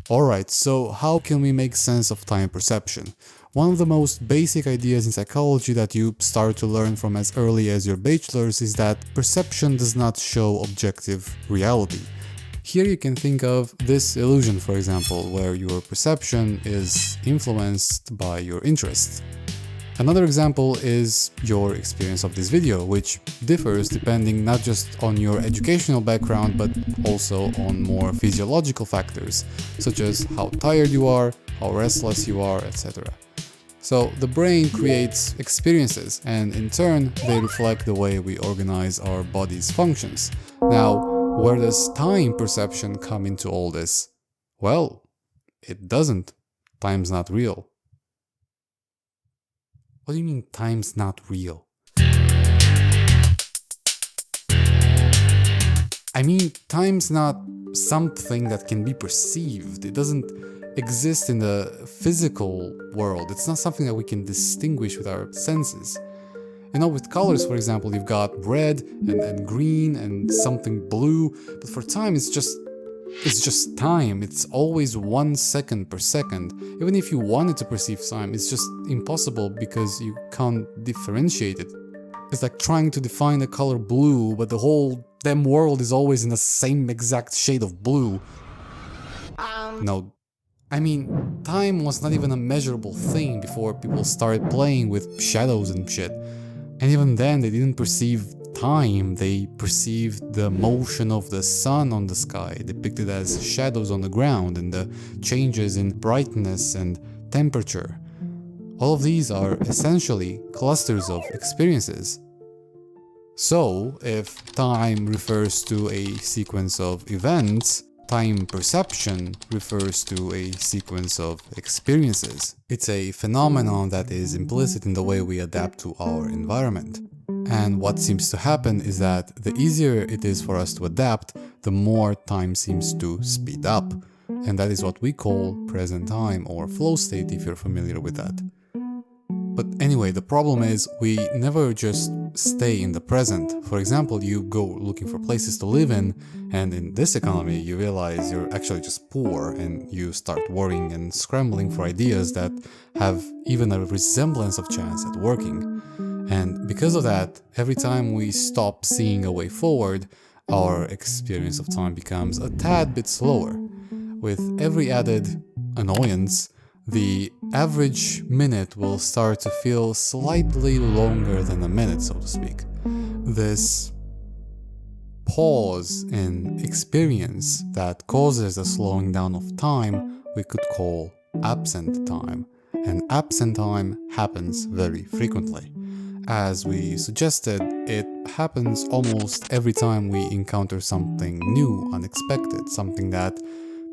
Alright, so how can we make sense of time perception? One of the most basic ideas in psychology that you start to learn from as early as your bachelor's is that perception does not show objective reality. Here you can think of this illusion, for example, where your perception is influenced by your interest. Another example is your experience of this video, which differs depending not just on your educational background, but also on more physiological factors, such as how tired you are, how restless you are, etc. So the brain creates experiences, and in turn, they reflect the way we organize our body's functions. Now, where does time perception come into all this? Well, it doesn't. Time's not real. What do you mean time's not real? I mean, time's not something that can be perceived. It doesn't exist in the physical world. It's not something that we can distinguish with our senses. You know, with colors, for example, you've got red and green and something blue, but for time it's just time. It's always 1 second per second. Even if you wanted to perceive time, it's just impossible because you can't differentiate it. It's like trying to define the color blue, but the whole damn world is always in the same exact shade of blue. No. I mean, time was not even a measurable thing before people started playing with shadows and shit. And even then, they didn't perceive time, they perceived the motion of the sun on the sky, depicted as shadows on the ground, and the changes in brightness and temperature. All of these are essentially clusters of experiences. So, if time refers to a sequence of events, time perception refers to a sequence of experiences. It's a phenomenon that is implicit in the way we adapt to our environment. And what seems to happen is that the easier it is for us to adapt, the more time seems to speed up. And that is what we call present time or flow state, if you're familiar with that. But anyway, the problem is we never just stay in the present. For example, you go looking for places to live in, and in this economy you realize you're actually just poor, and you start worrying and scrambling for ideas that have even a resemblance of chance at working. And because of that, every time we stop seeing a way forward, our experience of time becomes a tad bit slower. With every added annoyance, the average minute will start to feel slightly longer than a minute, so to speak. This pause in experience that causes a slowing down of time we could call absent time. And absent time happens very frequently. As we suggested, it happens almost every time we encounter something new, unexpected, something that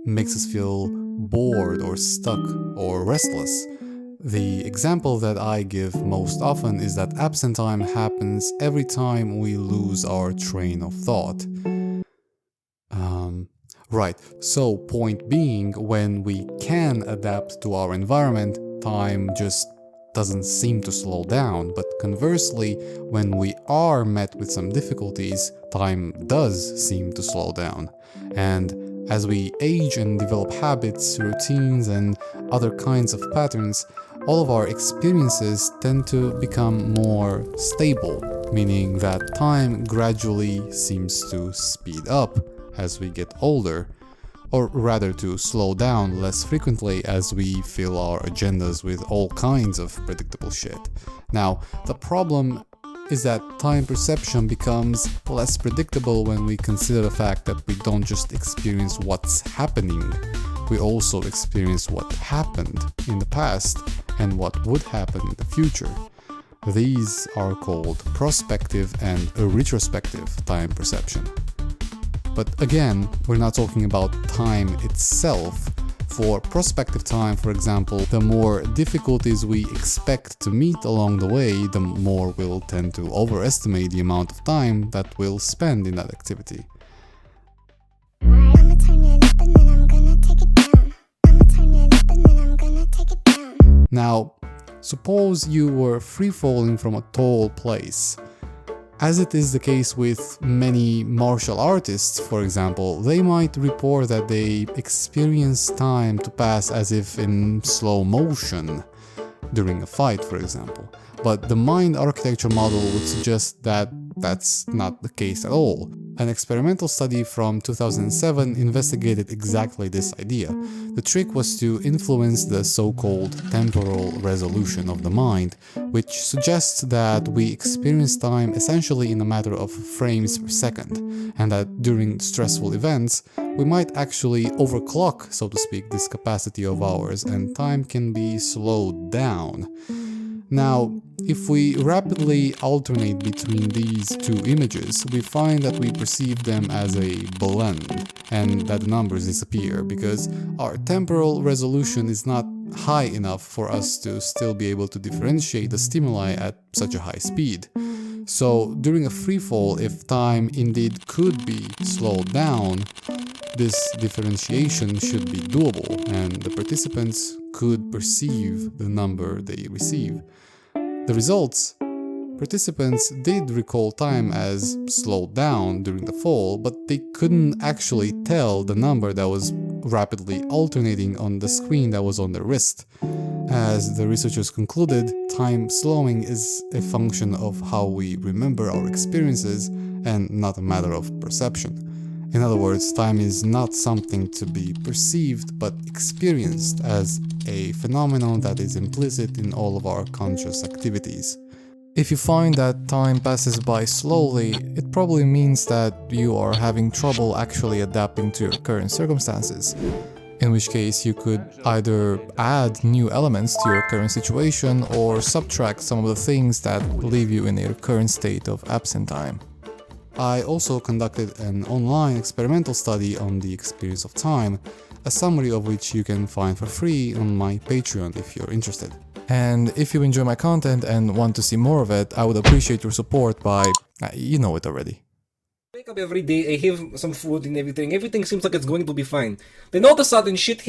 makes us feel bored or stuck or restless. The example that I give most often is that absent time happens every time we lose our train of thought. Right, so point being, when we can adapt to our environment, time just doesn't seem to slow down, but conversely, when we are met with some difficulties, time does seem to slow down. And as we age and develop habits, routines, and other kinds of patterns, all of our experiences tend to become more stable, meaning that time gradually seems to speed up as we get older, or rather to slow down less frequently as we fill our agendas with all kinds of predictable shit. Now, the problem is that time perception becomes less predictable when we consider the fact that we don't just experience what's happening, we also experience what happened in the past and what would happen in the future. These are called prospective and retrospective time perception. But again, we're not talking about time itself. For prospective time, for example, the more difficulties we expect to meet along the way, the more we'll tend to overestimate the amount of time that we'll spend in that activity. I'ma turn it up and then I'm gonna take it down. I'ma turn it up and then I'm gonna take it down. Now, suppose you were free falling from a tall place. As it is the case with many martial artists, for example, they might report that they experience time to pass as if in slow motion during a fight, for example. But the mind architecture model would suggest that that's not the case at all. An experimental study from 2007 investigated exactly this idea. The trick was to influence the so-called temporal resolution of the mind, which suggests that we experience time essentially in a matter of frames per second, and that during stressful events, we might actually overclock, so to speak, this capacity of ours, and time can be slowed down. Now, if we rapidly alternate between these two images, we find that we perceive them as a blend, and that the numbers disappear, because our temporal resolution is not high enough for us to still be able to differentiate the stimuli at such a high speed. So, during a freefall, if time indeed could be slowed down, this differentiation should be doable, and the participants could perceive the number they receive. The results: participants did recall time as slowed down during the fall, but they couldn't actually tell the number that was rapidly alternating on the screen that was on their wrist. As the researchers concluded, time slowing is a function of how we remember our experiences and not a matter of perception. In other words, time is not something to be perceived but experienced as a phenomenon that is implicit in all of our conscious activities. If you find that time passes by slowly, it probably means that you are having trouble actually adapting to your current circumstances, in which case you could either add new elements to your current situation or subtract some of the things that leave you in your current state of absent time. I also conducted an online experimental study on the experience of time, a summary of which you can find for free on my Patreon if you're interested. And if you enjoy my content and want to see more of it, I would appreciate your support by, you know it already. Wake up every day, I have some food and everything seems like it's going to be fine. Then all of a sudden shit